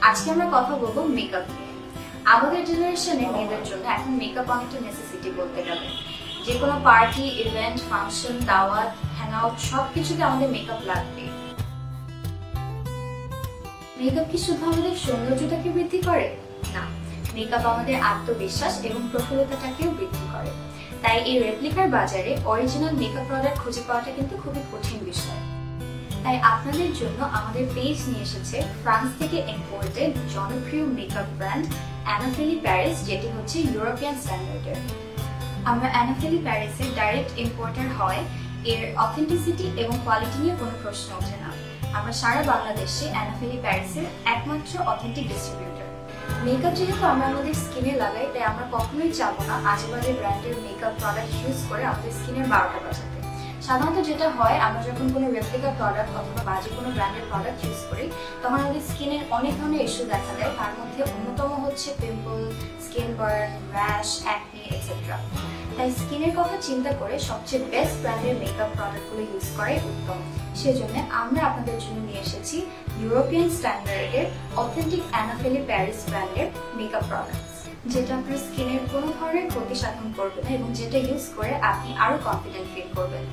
আজকে আমরা কথা বলবো মেকআপ নিয়ে। আমাদের জেনারেশনে মেয়েদের জন্য এখন মেকআপ অনেকটা নেসেসিটি বলতে গেলে। যে কোনো পার্টি, ইভেন্ট, ফাংশন, দাওয়াত, হ্যাংআউট সবকিছুতে আমাদের মেকআপ লাগবে। মেকআপ কি শুধু আমাদের সৌন্দর্যটাকে বৃদ্ধি করে? না, মেকআপ আমাদের আত্মবিশ্বাস এবং প্রফুল্লতাটাকেও বৃদ্ধি করে। তাই এই রেপ্লিকার বাজারে অরিজিনাল মেকআপ প্রোডাক্ট খুঁজে পাওয়াটা কিন্তু খুবই কঠিন বিষয়। তাই আপনাদের জন্য আমাদের পেজ নিয়ে এসেছে ফ্রান্স থেকে ইম্পোর্টেড জনপ্রিয় মেকআপ ব্র্যান্ড অ্যানাফেলি প্যারিস, যেটি হচ্ছে ইউরোপিয়ান স্ট্যান্ডার্ডের। আমরা অ্যানাফেলি প্যারিসের ডাইরেক্ট ইম্পোর্টার হয় এর অথেন্টিসিটি এবং কোয়ালিটি নিয়ে কোনো প্রশ্ন ওঠে না। আমরা সারা বাংলাদেশে অ্যানাফেলি প্যারিসের একমাত্র অথেন্টিক ডিস্ট্রিবিউটর। মেকআপ যেহেতু আমরা আমাদের স্কিনে লাগাই, তাই আমরা কখনোই চাবো না আজেবাজে ব্র্যান্ডের মেকআপ প্রোডাক্ট ইউজ করে আমাদের স্কিনের 12টা বাজাতে। সাধারণত যেটা হয়, আমরা যখন কোনো রেপ্লিকা প্রোডাক্ট অথবা বাজে কোনো ব্র্যান্ডের প্রোডাক্ট ইউজ করি, তখন আমাদের স্কিনের অনেক ধরনের ইস্যু দেখা দেয়। তার মধ্যে অন্যতম হচ্ছে pimple, skin burn, rash, acne etcetera. তাই স্কিনের কথা চিন্তা করে সবচেয়ে বেস্ট ব্র্যান্ডের মেকআপ প্রোডাক্টগুলো ইউজ করাই উত্তম। সেজন্য আমরা আপনাদের জন্য নিয়ে এসেছি ইউরোপিয়ান স্ট্যান্ডার্ডের অথেন্টিক অ্যানাফেলি প্যারিস ব্র্যান্ডের মেকআপ প্রোডাক্টস, যেটা আপনার স্কিনের কোনো ধরনের ক্ষতি সাধন করবে না এবং যেটা ইউজ করে আপনি আরো কনফিডেন্ট ফিল করবেন।